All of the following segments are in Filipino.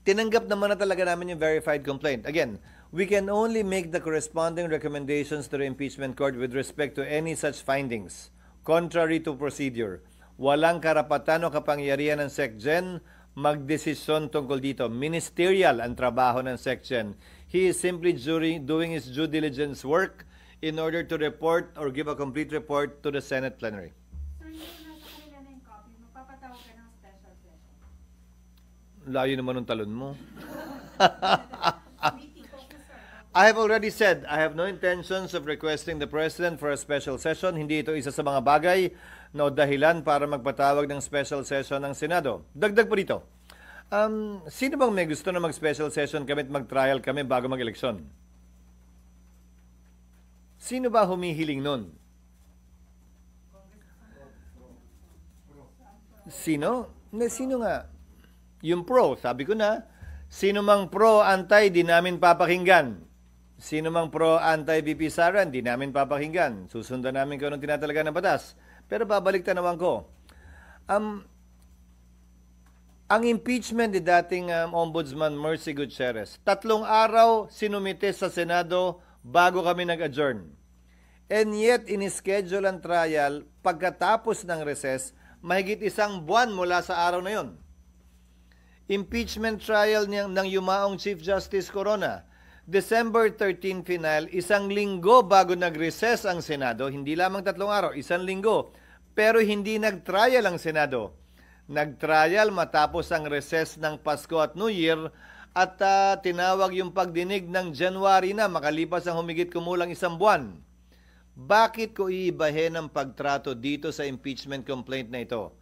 Tinanggap naman na talaga namin yung verified complaint. Again, we can only make the corresponding recommendations to the impeachment court with respect to any such findings. Contrary to procedure, walang karapatan o kapangyarihan ng SecGen magdesisyon tungkol dito. Ministerial ang trabaho ng SecGen. He is simply doing his due diligence work in order to report or give a complete report to the Senate plenary. Layo naman ng talon mo. I have already said, I have no intentions of requesting the President for a special session. Hindi ito isa sa mga bagay na dahilan para magpatawag ng special session ng Senado. Dagdag po dito. Sino bang may gusto na mag-special session kami at mag-trial kami bago mag-eleksyon? Sino ba humihiling nun? Sino? Sino nga? Yung pro, sabi ko na, sino mang pro, anti, di namin papakinggan. Sino mang pro, anti, VP Sara, di namin papakinggan. Susundan namin kung anong tinatalaga ng batas. Pero babalik tanawan ko. Ang impeachment ni dating Ombudsman Mercy Gutierrez, 3 araw sinumite sa Senado bago kami nag-adjourn. And yet, in-schedule ang trial pagkatapos ng recess, mahigit 1 buwan mula sa araw na yon. Impeachment trial ng yumaong Chief Justice Corona. December 13 final, 1 linggo bago nag-recess ang Senado, hindi lamang 3 araw, 1 linggo. Pero hindi nag-trial ang Senado. Nag-trial matapos ang recess ng Pasko at New Year at tinawag yung pagdinig ng January na makalipas ang humigit kumulang 1 buwan. Bakit ko iibahin ang pagtrato dito sa impeachment complaint na ito?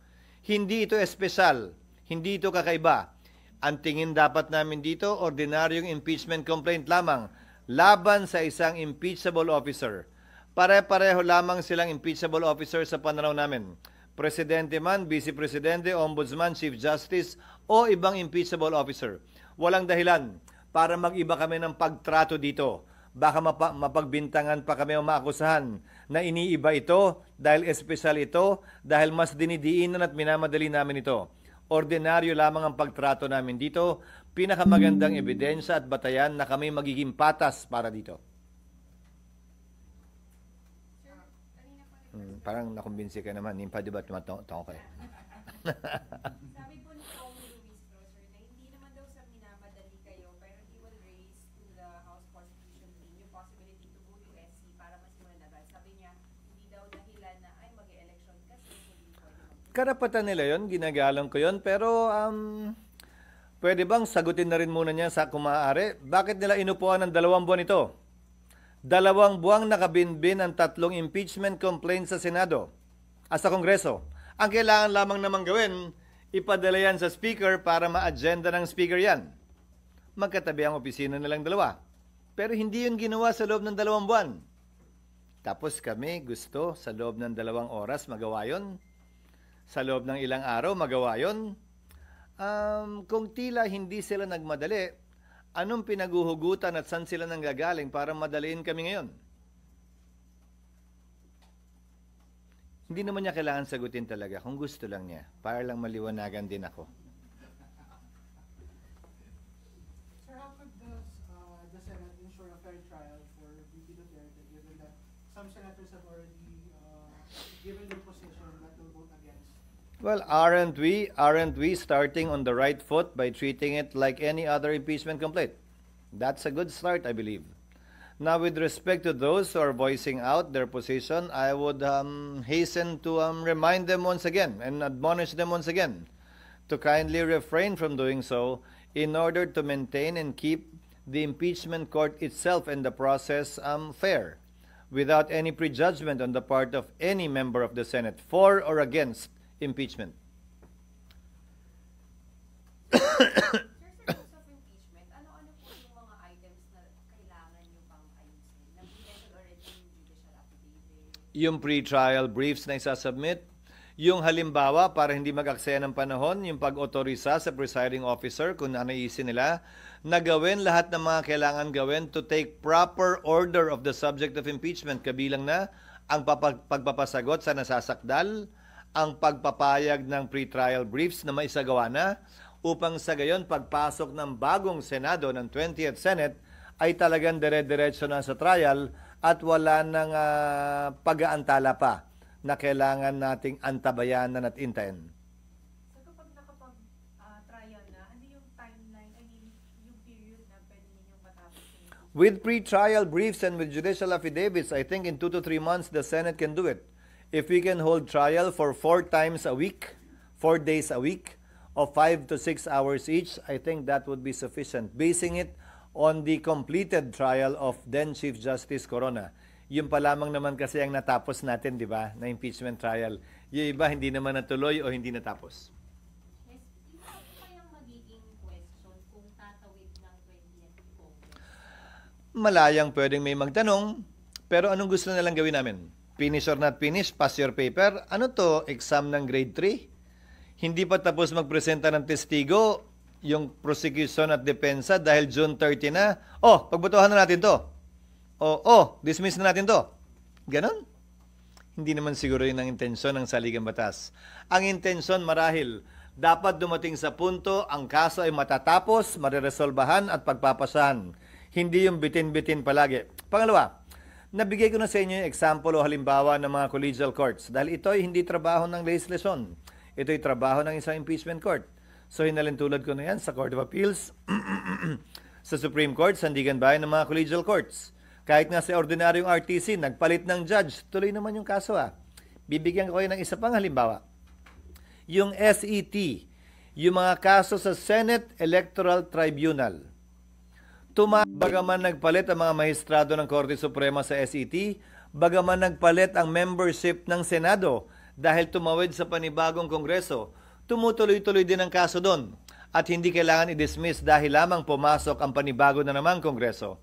Hindi ito espesyal, hindi ito kakaiba. Ang tingin dapat namin dito, ordinaryong impeachment complaint lamang laban sa isang impeachable officer. Pare-pareho lamang silang impeachable officer sa pananaw namin. Presidente man, Vice Presidente, Ombudsman, Chief Justice o ibang impeachable officer. Walang dahilan para mag-iba kami ng pagtrato dito. Baka mapagbintangan pa kami o maakusahan na iniiba ito dahil espesyal ito, dahil mas dinidiinan at minamadali namin ito. Ordinaryo lamang ang pagtrato namin dito, pinakamagandang ebidensya at batayan na kami magiging patas para dito. Parang nakumbinsi ka naman, hindi pa diba tumatong kayo? Sabi po ni Congressman Luis Cruz, sir, na hindi naman daw sa minamadali kayo, pero he will raise to the House Constitution Team yung possibility to go to SC para masimulan agad. Sabi niya, hindi daw dahilan na ay mag-election kasi hindi pwede. Karapatan nila yon, ginagalang ko yon, pero pwede bang sagutin na rin muna niya sa kumaari? Bakit nila inupuan ng 2 buwan ito? 2 buwang nakabinbin ang 3 impeachment complaints sa Senado at sa Kongreso. Ang kailangan lamang naman gawin, ipadala yan sa Speaker para ma-agenda ng Speaker yan. Magkatabi ang opisina nilang 2. Pero hindi yun ginawa sa loob ng 2 buwan. Tapos kami gusto sa loob ng 2 oras magawa yun. Sa loob ng ilang araw magawa yun. Kung tila hindi sila nagmadali, anong pinaguhugutan at saan sila nanggagaling para madaliin kami ngayon? Hindi naman niya kailangan sagutin talaga kung gusto lang niya, para lang maliwanagan din ako. Sir, how could the Senate ensure a fair trial for VP Duterte given that some senators have already given their position that they'll vote against? Well, aren't we starting on the right foot by treating it like any other impeachment complaint? That's a good start, I believe. Now, with respect to those who are voicing out their position, I would hasten to remind them once again and admonish them once again to kindly refrain from doing so in order to maintain and keep the impeachment court itself and the process fair, without any prejudgment on the part of any member of the Senate for or against impeachment. Sir, sa use of impeachment, ano-ano po yung mga items na kailangan nyo pang ayusin? Nag-mention already yung judicial affidavit. Yung pre-trial briefs na isasubmit, yung halimbawa para hindi mag-aksaya ng panahon, yung pag-otorisa sa presiding officer kung nanaisin nila, na gawin lahat ng mga kailangan gawin to take proper order of the subject of impeachment, kabilang na ang pagpapasagot sa nasasakdal, ang pagpapayag ng pre-trial briefs na maisagawa na, upang sa gayon pagpasok ng bagong Senado ng 20th Senate ay talagang dire-diretso na sa trial at wala nang pag-aantala pa na kailangan nating antabayanan at intayin. So kapag nakapag-trial na, ano yung timeline, I mean, yung period na pwede ninyong matapos yung With pre-trial briefs and with judicial affidavits, I think in 2 to 3 months, the Senate can do it. If we can hold trial for 4 times a week, 4 days a week, of 5 to 6 hours each, I think that would be sufficient. Basing it on the completed trial of then Chief Justice Corona. Yung pa lamang naman kasi ang natapos natin, di ba, na impeachment trial. Yung iba, hindi naman natuloy o hindi natapos. Yes, yung ano kayang magiging question kung tatawid ng 20th Congress? Malayang pwedeng may magtanong, pero anong gusto nilang gawin namin? Finish or not finish? Pass your paper? Ano to? Exam ng grade 3? Hindi pa tapos magpresenta ng testigo yung prosecution at depensa dahil June 30 na. Oh, pagbotohan na natin to. Dismiss na natin to. Ganon? Hindi naman siguro yun ang intensyon ng saligang batas. Ang intensyon marahil, dapat dumating sa punto ang kaso ay matatapos, mariresolbahan at pagpapasahan. Hindi yung bitin-bitin palagi. Pangalawa, nabigay ko na sa inyo yung example o halimbawa ng mga collegial courts dahil ito ay hindi trabaho ng legislasyon. Ito ay trabaho ng isang impeachment court. So hinalintulad ko na yan sa Court of Appeals, sa Supreme Court, sandigan bayan ng mga collegial courts. Kahit nga sa ordinaryong RTC, nagpalit ng judge, tuloy naman yung kaso Bibigyan ko kayo ng isa pang halimbawa. Yung SET, yung mga kaso sa Senate Electoral Tribunal. Bagaman nagpalit ang mga mahistrado ng Korte Suprema sa SET, bagaman nagpalit ang membership ng Senado dahil tumawid sa panibagong Kongreso, tumutuloy-tuloy din ang kaso doon at hindi kailangan i-dismiss dahil lamang pumasok ang panibago na namang Kongreso.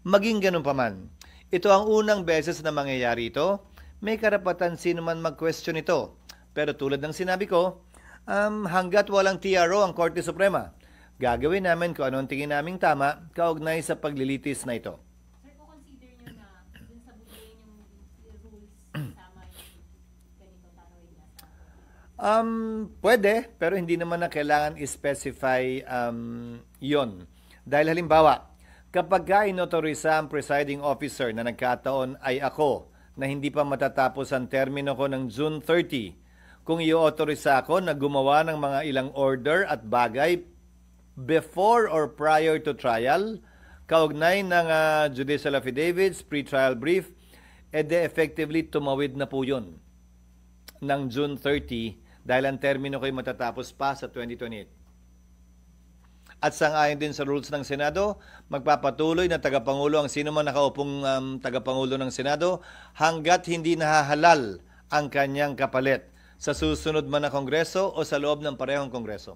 Maging ganun pa man, ito ang unang beses na mangyayari ito. May karapatan sino man mag-question ito. Pero tulad ng sinabi ko, hanggat walang TRO ang Korte Suprema, gagawin namin kung ano ang tingin naming tama kaugnay sa paglilitis na ito. Sir, kung consider nyo na dun sa bigay yung rules kasama yung ganito tanawid na sa Pwede, pero hindi naman na kailangan i-specify yon. Dahil halimbawa, kapag inotorisa ang presiding officer na nagkataon ay ako na hindi pa matatapos ang termino ko ng June 30, kung i-autorisa ako na gumawa ng mga ilang order at bagay before or prior to trial, kaugnay ng judicial affidavits, pre-trial brief, effectively tumawid na po yun ng June 30 dahil ang termino ko'y matatapos pa sa 2028. At sang-ayon din sa rules ng Senado, magpapatuloy na tagapangulo ang sino man nakaupong tagapangulo ng Senado hanggat hindi nahahalal ang kanyang kapalit sa susunod man na Kongreso o sa loob ng parehong Kongreso.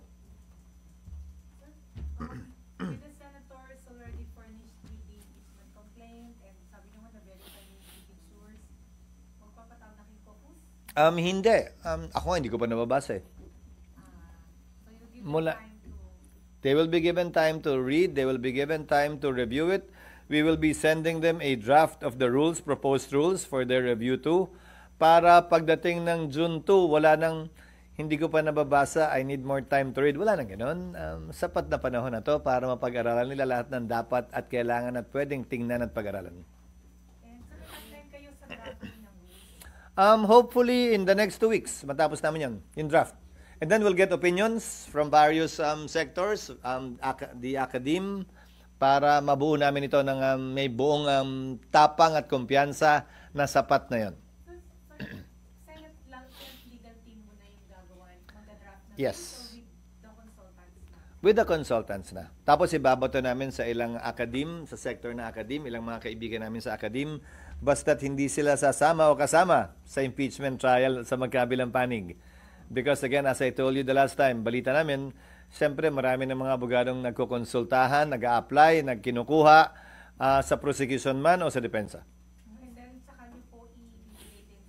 the senators already furnished with the impeachment complaint and sabi naman na verify yung leading source. Magpapatawag na kay caucus? Hindi. Ako hindi ko pa nababasa eh. So you give Mula- time to They will be given time to read. They will be given time to review it. We will be sending them a draft of the rules, proposed rules for their review too. Para pagdating ng June 2, wala nang, hindi ko pa nababasa, I need more time to read. Wala nang ganun. Sapat na panahon na to para mapag-aralan nila lahat ng dapat at kailangan at pwedeng tingnan at pag-aralan. and sa timeline kayo sa drafting ng rules. Hopefully in the next 2 weeks, matapos namin yan, yung draft. And then we'll get opinions from various sectors, the academe, para mabuo namin ito ng may buong tapang at kumpiyansa na sapat na yon. So, Senate lang legal team mo na yung gagawa, mag-draft ng Yes. rules or with the consultants na? With the consultants na. Tapos ibabato namin sa ilang academe, sa sector na academe, ilang mga kaibigan namin sa academe, basta't hindi sila sasama o kasama sa impeachment trial sa magkabilang panig. Because again, as I told you the last time, balita namin, siyempre marami ng mga abogadong nagkukonsultahan, nag-a-apply, nagkinukuha sa prosecution man o sa depensa. And then, saka niyo po i-relate din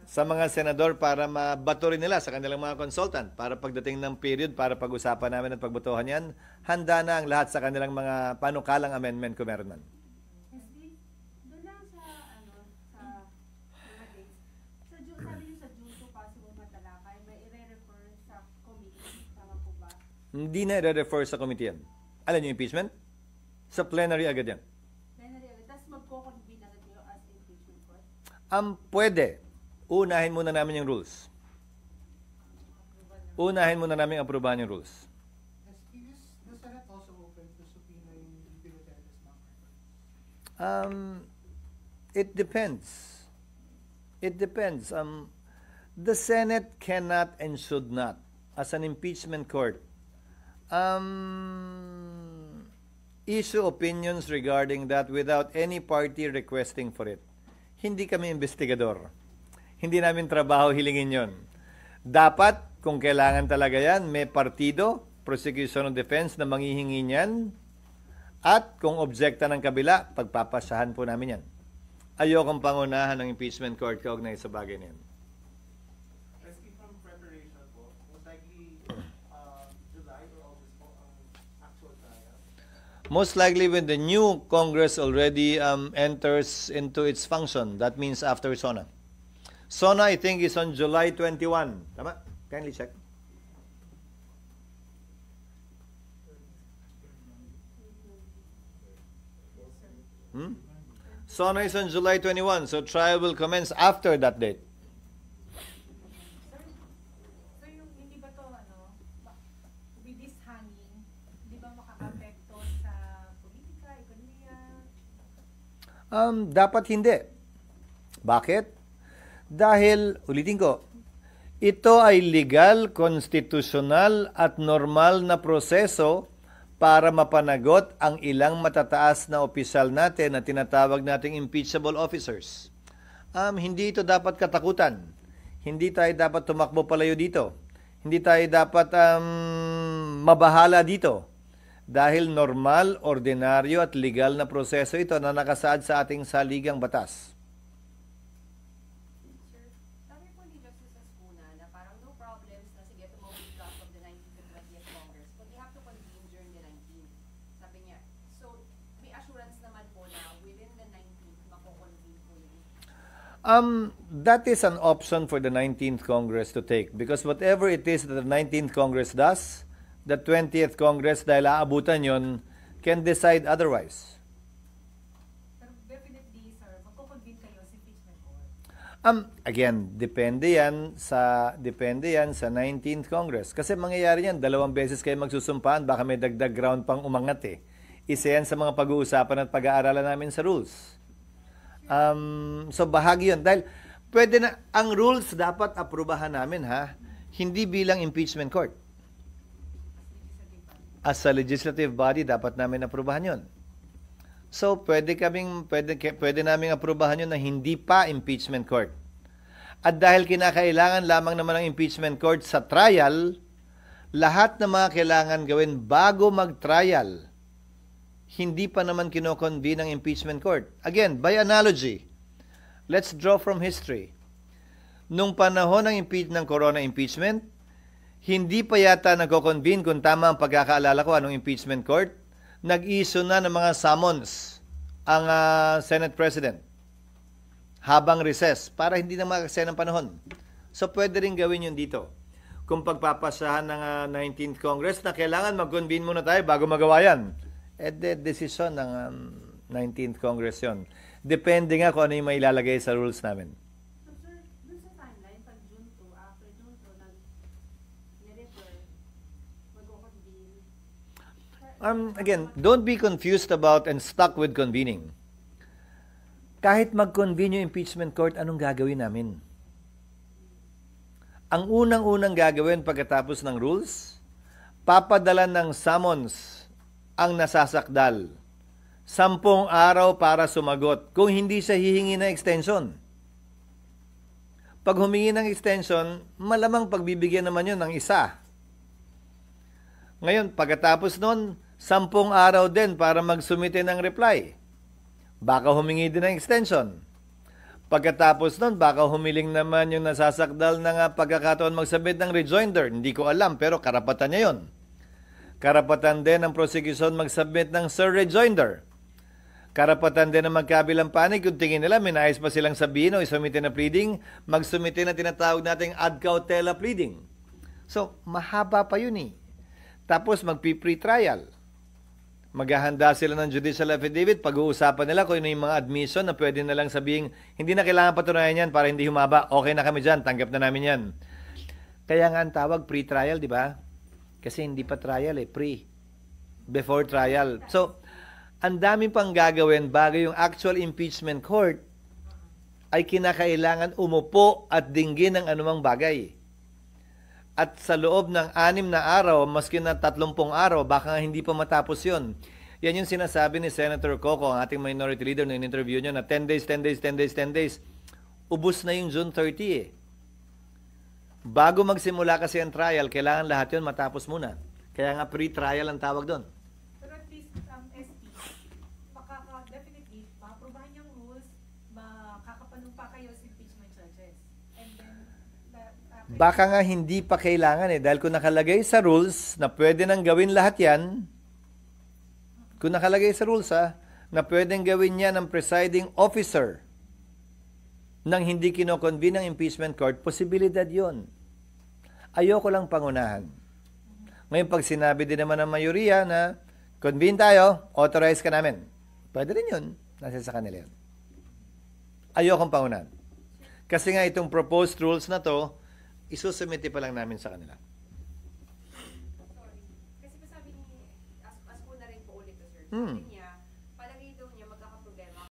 Sa sa mga mga senador para mabato rin nila sa kanilang mga consultant para pagdating ng period para pag-usapan namin at pagbotohan yan, handa na ang lahat sa kanilang mga panukalang amendment kung meron man. SD, doon lang sa sa mga dates. Sa June, sabi niyo sa June 2 possible matalakay, may i-refer sa committee, tama po ba? Hindi na i-refer sa committee yan. Alam niyo impeachment? Sa plenary agad yan. Plenary, tapos magko-convene agad kayo as impeachment court? Pwede. Unahin muna namin yung rules. Unahin muna namin aprubahan yung rules. Is the Senate also open to subpoena yung VP Duterte's bank records? It depends. It depends. The Senate cannot and should not, as an impeachment court, issue opinions regarding that without any party requesting for it. Hindi kami investigador. Hindi namin trabaho hilingin yon. Dapat, kung kailangan talaga yan, may partido, prosecution of defense na manghihingi niyan, at kung objekta ng kabila, pagpapasahan po namin yan. Ayokong pangunahan ng impeachment court kaugnay sa bagay na yan. Asking from preparation po, most likely July or August po ang actual trial. Most likely when the new Congress already enters into its function. That means after SONA. SONA, I think, is on July 21. Tama? Kindly check. SONA is on July 21, so trial will commence after that date. So yung hindi ba to with this hanging, hindi ba makaka-apekto sa politika, ekonomiya? Dapat hindi. Bakit? Dahil, ulitin ko, ito ay legal, konstitusyonal at normal na proseso para mapanagot ang ilang matataas na opisyal natin na tinatawag nating impeachable officers. Hindi ito dapat katakutan. Hindi tayo dapat tumakbo palayo dito. Hindi tayo dapat mabahala dito. Dahil normal, ordinaryo at legal na proseso ito na nakasaad sa ating saligang batas. Sir, sabi po ni Justice Ascuna na parang no problems na sige tumawag draft of the 19th and 20th Congress, but they have to convene during the 19th. Sabi niya. So, may assurance naman po na within the 19th mako-convene po yun. That is an option for the 19th Congress to take because whatever it is that the 19th Congress does, the 20th Congress, dahil aabutan yon, can decide otherwise. Pero definitely, sir, magko-convene kayo sa impeachment court. Again, depende yan sa 19th Congress. Kasi mangyayari yan, 2 beses kayo magsusumpaan, baka may dagdag ground pang umangat eh. Isa yan sa mga pag-uusapan at pag-aaralan namin sa rules. So bahagi yun. Dahil pwede na, ang rules dapat aprubahan namin ha, hindi bilang impeachment court. As a legislative body, dapat namin aprubahan yun. So, pwede naming aprubahan yun na hindi pa impeachment court. At dahil kinakailangan lamang naman ng impeachment court sa trial, lahat ng mga kailangan gawin bago mag-trial, hindi pa naman kinoconvene ng impeachment court. Again, by analogy, let's draw from history. Nung panahon ng corona impeachment, hindi pa yata nagko-convene kung tama ang pagkakaalala ko anong impeachment court. Nag-issue na ng mga summons ang Senate President habang recess para hindi na makakasaya ng panahon. So pwede rin gawin yun dito. Kung pagpapasahan ng 19th Congress na kailangan mag-convene muna tayo bago magawa yan, desisyon ng 19th Congress yun. Depende nga kung ano yung mailalagay sa rules namin. So sir, dun sa timeline, pag June 2, after June 2, nag-refer, mag-convene. Again, don't be confused about and stuck with convening. Kahit mag-convene yung impeachment court, anong gagawin namin? Ang unang-unang gagawin pagkatapos ng rules, papadalan ng summons ang nasasakdal. 10 araw para sumagot kung hindi siya hihingi ng extension. Pag humingi ng extension, malamang pagbibigyan naman yun ng isa. Ngayon, pagkatapos nun, 10 araw din para magsumite ng reply. Baka humingi din ng extension. Pagkatapos nun, baka humiling naman yung nasasakdal ng pagkakataon magsabit ng rejoinder. Hindi ko alam, pero karapatan niya yun. Karapatan din ng prosecution magsubmit ng rejoinder. Karapatan din ng magkabilang panig kung tingin nila may nais pa silang sabihin o isumite na pleading, magsumite na tinatawag nating ad cautela pleading. So, mahaba pa yun eh. Tapos magpi-pre-trial. Maghahanda sila ng judicial affidavit, pag-uusapan nila kung ano yung mga admission na pwede na lang sabihin, hindi na kailangan patunayan yan para hindi humaba. Okay na kami dyan, tanggap na namin yan. Kaya nga ang tawag pre-trial, di ba? Kasi hindi pa trial pre. Before trial. So, ang daming pang gagawin bago yung actual impeachment court ay kinakailangan umupo at dinggin ng anumang bagay. At sa loob ng 6 na araw, maski na 30 araw, baka nga hindi pa matapos yun. Yan yung sinasabi ni Senator Coco, ang ating minority leader, na in-interview niya na 10 days, 10 days, 10 days, 10 days. Ubus na yung June 30 Bago magsimula kasi ang trial, kailangan lahat yun matapos muna. Kaya nga pre-trial ang tawag doon. Pero at least, SP, definitely, maaprubahan yung rules, makakapanumpa kayo sa impeachment judges. And then, Baka nga hindi pa kailangan dahil kung nakalagay sa rules na pwede nang gawin lahat yan, kung nakalagay sa rules na pwedeng gawin yan ng presiding officer nang hindi kinoconvene ng impeachment court, posibilidad yon. Ayoko lang pangunahan. Ngayon pag sinabi din naman ng mayoriya na convene tayo, authorize ka namin. Pwede rin yun. Nasa sa kanila yun. Ayokong pangunahan. Kasi nga itong proposed rules na to, isusumite pa lang namin sa kanila. sorry. Kasi pa sabi ni, as po na rin po ulit to, sir. Hmm. Sabi niya,